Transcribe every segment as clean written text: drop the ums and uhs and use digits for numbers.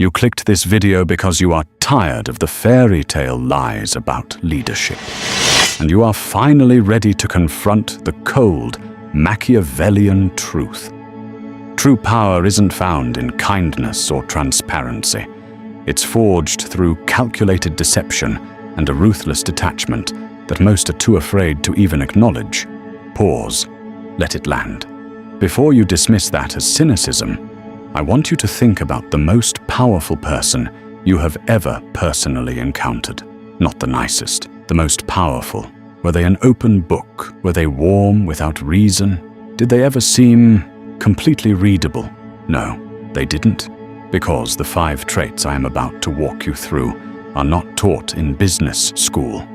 You clicked this video because you are tired of the fairy tale lies about leadership. And you are finally ready to confront the cold, Machiavellian truth. True power isn't found in kindness or transparency. It's forged through calculated deception and a ruthless detachment that most are too afraid to even acknowledge. Pause. Let it land. Before you dismiss that as cynicism, I want you to think about the most powerful person you have ever personally encountered. Not the nicest, the most powerful. Were they an open book? Were they warm without reason? Did they ever seem completely readable? No, they didn't. Because the 5 traits I am about to walk you through are not taught in business school.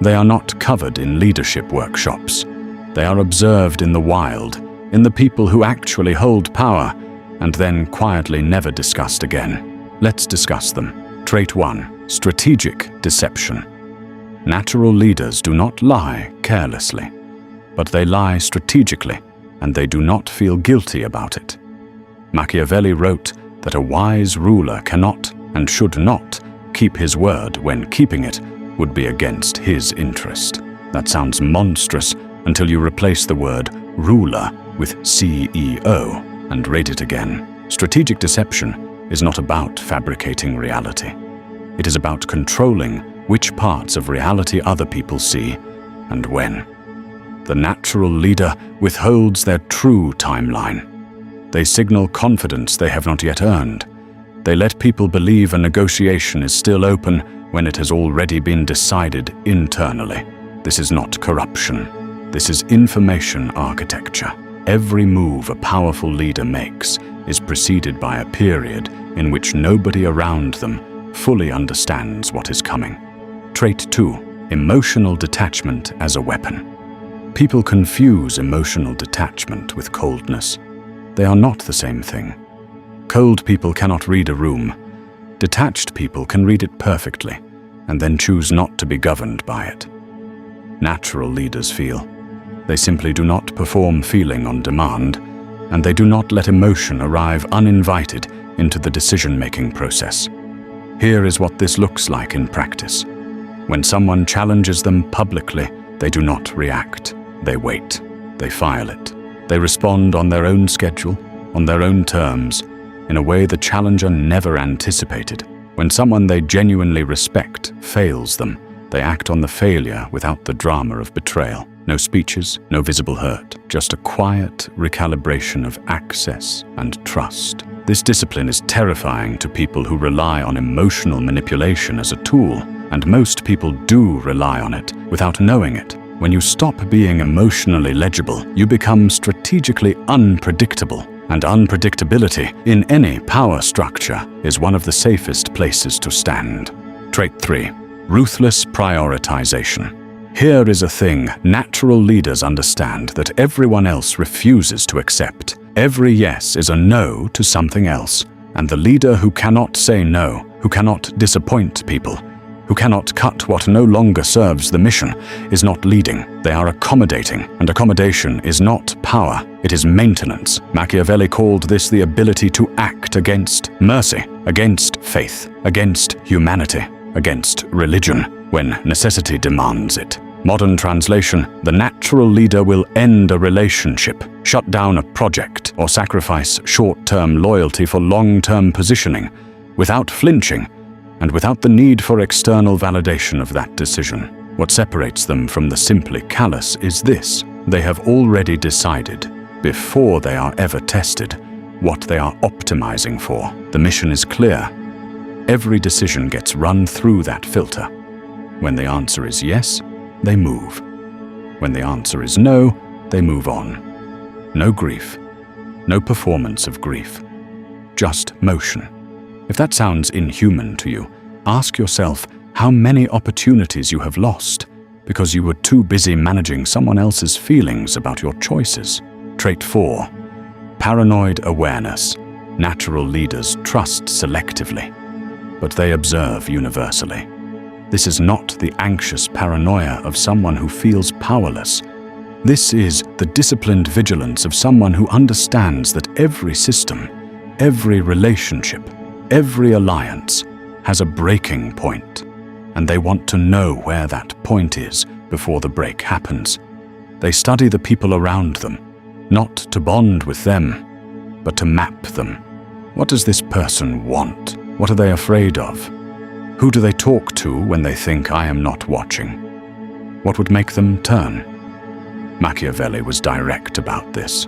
They are not covered in leadership workshops. They are observed in the wild, in the people who actually hold power, and then quietly never discussed again. Let's discuss them. Trait 1. Strategic deception. Natural leaders do not lie carelessly, but they lie strategically, and they do not feel guilty about it. Machiavelli wrote that a wise ruler cannot and should not keep his word when keeping it would be against his interest. That sounds monstrous until you replace the word ruler with CEO and read it again. Strategic deception is not about fabricating reality. It is about controlling which parts of reality other people see and when. The natural leader withholds their true timeline. They signal confidence they have not yet earned. They let people believe a negotiation is still open when it has already been decided internally. This is not corruption. This is information architecture. Every move a powerful leader makes is preceded by a period in which nobody around them fully understands what is coming. Trait 2. Emotional detachment as a weapon. People confuse emotional detachment with coldness. They are not the same thing. Cold people cannot read a room. Detached people can read it perfectly and then choose not to be governed by it. Natural leaders feel. They simply do not perform feeling on demand, and they do not let emotion arrive uninvited into the decision-making process. Here is what this looks like in practice. When someone challenges them publicly, they do not react. They wait. They file it. They respond on their own schedule, on their own terms, in a way the challenger never anticipated. When someone they genuinely respect fails them, they act on the failure without the drama of betrayal. No speeches, no visible hurt, just a quiet recalibration of access and trust. This discipline is terrifying to people who rely on emotional manipulation as a tool, and most people do rely on it without knowing it. When you stop being emotionally legible, you become strategically unpredictable, and unpredictability in any power structure is one of the safest places to stand. Trait 3. Ruthless prioritization. Here is a thing natural leaders understand that everyone else refuses to accept. Every yes is a no to something else, and the leader who cannot say no, who cannot disappoint people, who cannot cut what no longer serves the mission, is not leading. They are accommodating, and accommodation is not power, it is maintenance. Machiavelli called this the ability to act against mercy, against faith, against humanity, against religion, when necessity demands it. Modern translation: the natural leader will end a relationship, shut down a project, or sacrifice short-term loyalty for long-term positioning, without flinching, and without the need for external validation of that decision. What separates them from the simply callous is this: they have already decided, before they are ever tested, what they are optimizing for. The mission is clear. Every decision gets run through that filter. When the answer is yes, they move. When the answer is no, they move on. No grief. No performance of grief. Just motion. If that sounds inhuman to you, ask yourself how many opportunities you have lost because you were too busy managing someone else's feelings about your choices. Trait 4. Paranoid awareness. Natural leaders trust selectively, but they observe universally. This is not the anxious paranoia of someone who feels powerless. This is the disciplined vigilance of someone who understands that every system, every relationship, every alliance has a breaking point, and they want to know where that point is before the break happens. They study the people around them, not to bond with them, but to map them. What does this person want? What are they afraid of? Who do they talk to when they think I am not watching? What would make them turn? Machiavelli was direct about this.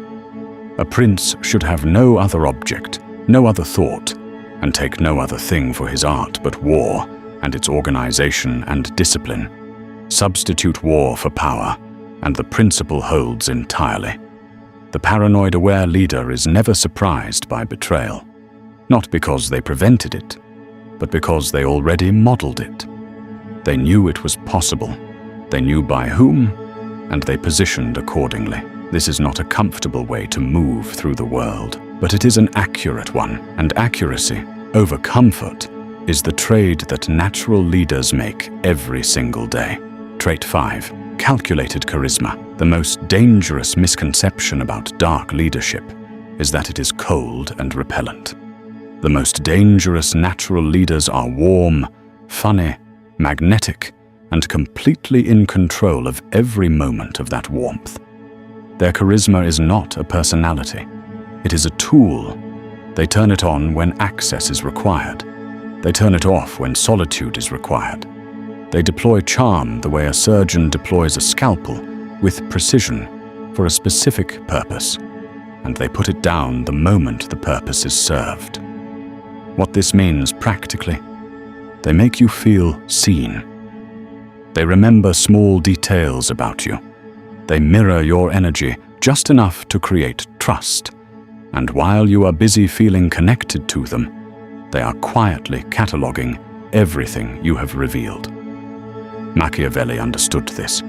A prince should have no other object, no other thought, and take no other thing for his art but war and its organization and discipline. Substitute war for power, and the principle holds entirely. The paranoid aware leader is never surprised by betrayal, not because they prevented it, but because they already modeled it. They knew it was possible, they knew by whom, and they positioned accordingly. This is not a comfortable way to move through the world, but it is an accurate one, and accuracy over comfort is the trade that natural leaders make every single day. Trait 5. Calculated charisma. The most dangerous misconception about dark leadership is that it is cold and repellent. The most dangerous natural leaders are warm, funny, magnetic, and completely in control of every moment of that warmth. Their charisma is not a personality. It is a tool. They turn it on when access is required. They turn it off when solitude is required. They deploy charm the way a surgeon deploys a scalpel, with precision, for a specific purpose, and they put it down the moment the purpose is served. What this means practically, they make you feel seen. They remember small details about you. They mirror your energy just enough to create trust, and while you are busy feeling connected to them, they are quietly cataloging everything you have revealed. Machiavelli understood this.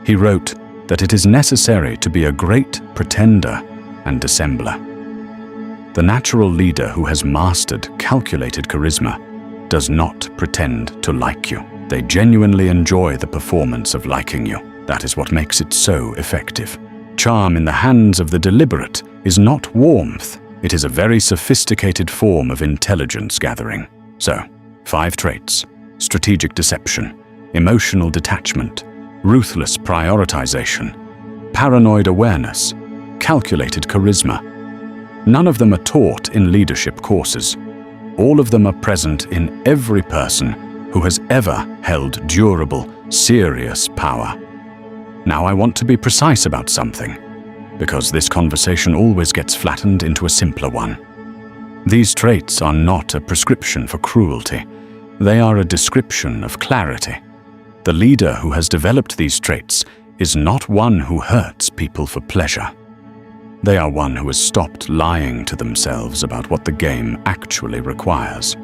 He wrote that it is necessary to be a great pretender and dissembler. The natural leader who has mastered calculated charisma does not pretend to like you. They genuinely enjoy the performance of liking you. That is what makes it so effective. Charm in the hands of the deliberate is not warmth. It is a very sophisticated form of intelligence gathering. So, 5 traits: strategic deception, emotional detachment, ruthless prioritization, paranoid awareness, calculated charisma. None of them are taught in leadership courses. All of them are present in every person who has ever held durable, serious power. Now I want to be precise about something, because this conversation always gets flattened into a simpler one. These traits are not a prescription for cruelty. They are a description of clarity. The leader who has developed these traits is not one who hurts people for pleasure. They are one who has stopped lying to themselves about what the game actually requires.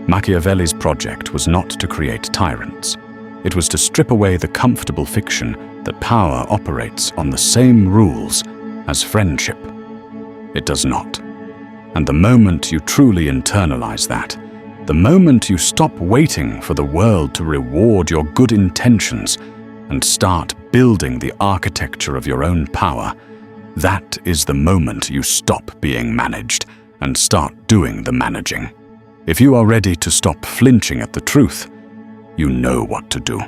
Machiavelli's project was not to create tyrants. It was to strip away the comfortable fiction that power operates on the same rules as friendship. It does not. And the moment you truly internalize that, the moment you stop waiting for the world to reward your good intentions and start building the architecture of your own power, that is the moment you stop being managed and start doing the managing. If you are ready to stop flinching at the truth, you know what to do.